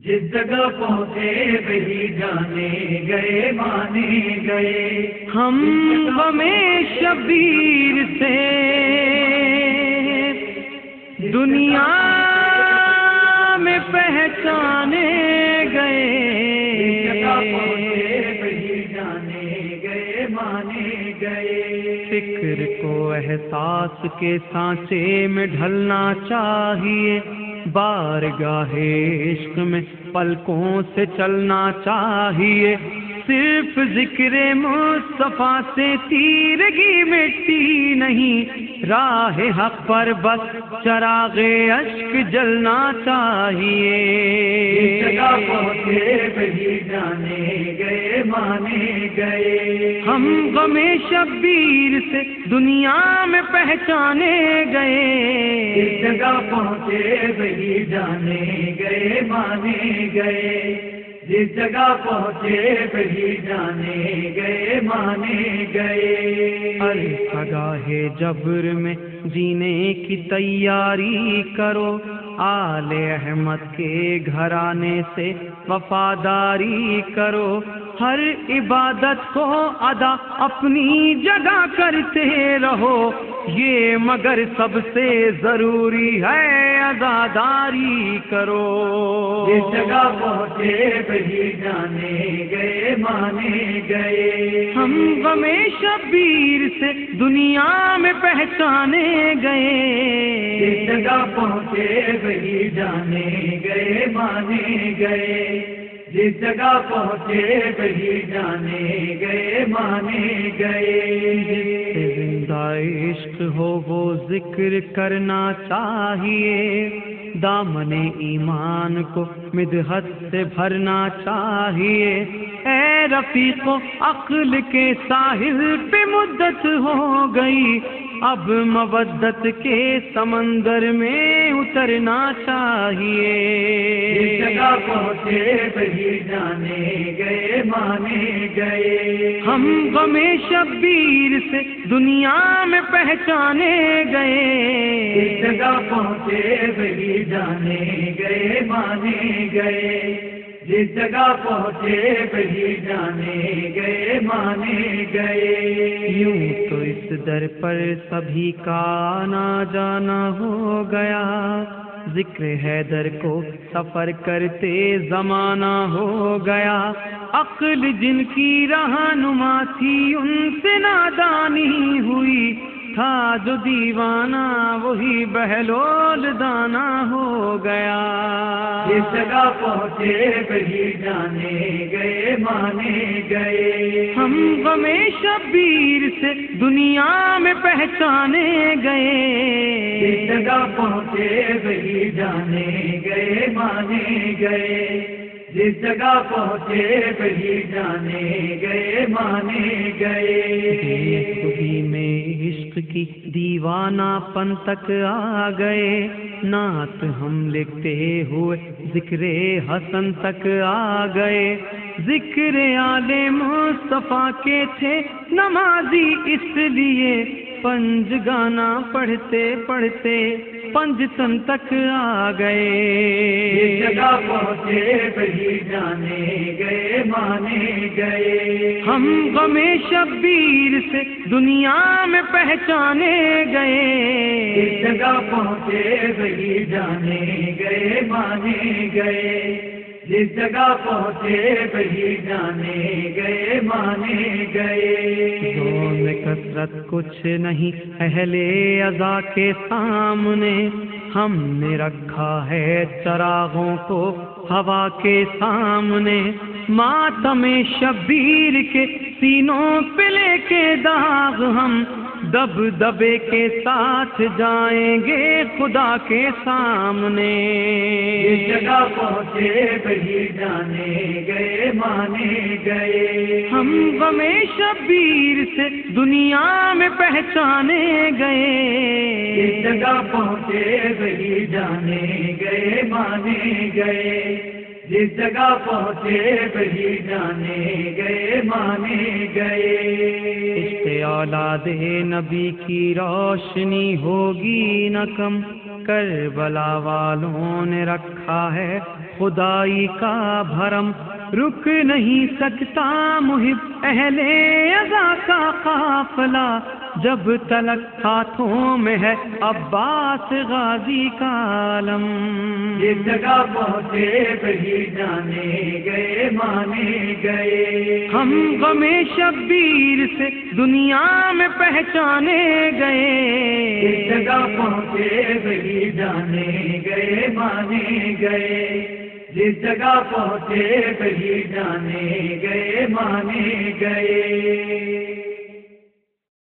جس جگہ پہنچے وہی جانے گئے مانے گئے، ہم غم شبیر سے دنیا میں پہچانے گئے، وہی جانے گئے مانے گئے۔ فکر کو احساس کے سانچے میں ڈھلنا چاہیے، بارگاہ عشق میں پلکوں سے چلنا چاہیے، صرف ذکر مصطفیٰ سے تیرگی مٹی نہیں، راہ حق پر بس چراغ اشک جلنا چاہیے۔ جس جگہ پہنچے وہی جانے گئے مانے گئے، ہم غم شبیر سے دنیا میں پہچانے گئے، جس جگہ پہنچے وہی جانے گئے مانے گئے، جس جگہ پہنچے وہی جانے گئے مانے گئے۔ پگاہ جبر میں جینے کی تیاری کرو، آل احمد کے گھرانے سے وفاداری کرو، ہر عبادت کو ادا اپنی جگہ کرتے رہو، یہ مگر سب سے ضروری ہے عزاداری کرو۔ جس جگہ پہنچے وہی جانے گئے مانے گئے، ہم غم شبیر سے دنیا میں پہچانے گئے، جس جگہ پہنچے وہی جانے گئے مانے گئے، جس جگہ پہنچے وہی جانے گئے مانے گئے۔ زندہ عشق ہو وہ ذکر کرنا چاہیے، دامن ایمان کو مدحت سے بھرنا چاہیے، اے رفیق عقل کے ساحل پہ مدت ہو گئی، اب مودت کے سمندر میں اترنا چاہیے۔ جس جگہ پہنچے وہی جانے گئے مانے گئے، ہم غم شبیر سے دنیا میں پہچانے گئے، جس جگہ پہنچے وہی جانے گئے مانے گئے، جس جگہ پہنچے وہی جانے گئے مانے گئے۔ یوں تو اس در پر سبھی کا آنا جانا ہو گیا، ذکر حیدر کو سفر کرتے زمانہ ہو گیا، عقل جن کی رہنما تھی ان سے نادانی ہوئی، تھا جو دیوانہ وہی بہلول دانا ہو گیا۔ جس جگہ پہنچے وہی جانے گئے مانے گئے، ہم غم شبیر سے دنیا میں پہچانے گئے، جس جگہ پہنچے وہی جانے گئے مانے گئے، جس جگہ پہنچے وہی جانے گئے مانے گئے۔ خودی میں عشق کی دیوانہ پن تک آ گئے، نعت ہم لکھتے ہوئے ذکر حسن تک آ گئے، ذکر آل مصطفیٰ کے تھے نمازی اس لیے، پنج گانا پڑھتے پڑھتے پنجتن تک آ گئے۔ جس جگہ پہنچے وہی جانے گئے مانے گئے، ہم غم شبیر سے دنیا میں پہچانے گئے، جس جگہ پہنچے وہی جانے گئے مانے گئے، جس جگہ پہنچے وہی جانے گئے مانے گئے۔ دون کثرت کچھ نہیں اہل عزا کے سامنے، ہم نے رکھا ہے چراغوں کو ہوا کے سامنے، ماتم شبیر کے سینوں پہ لے کے داغ ہم دب دبے کے ساتھ جائیں گے خدا کے سامنے۔ جس جگہ پہنچے وہی جانے گئے مانے گئے، ہم غم شبیر سے دنیا میں پہچانے گئے، جس جگہ پہنچے وہی جانے گئے مانے گئے، جس جگہ پہنچے وہی جانے گئے مانے گئے۔ عشق اولاد نبی کی روشنی ہوگی نہ کم، کربلا والوں نے رکھا ہے خدائی کا بھرم، رک نہیں سکتا محب اہل عزا کا قافلہ، جب تلک ہاتھوں میں ہے عباس غازی کا علم۔ جس جگہ پہنچے وہی جانے گئے مانے گئے، ہم غم شبیر سے دنیا میں پہچانے گئے۔ جس جگہ پہنچے وہی جانے گئے مانے گئے، جس جگہ پہنچے وہی جانے گئے مانے گئے۔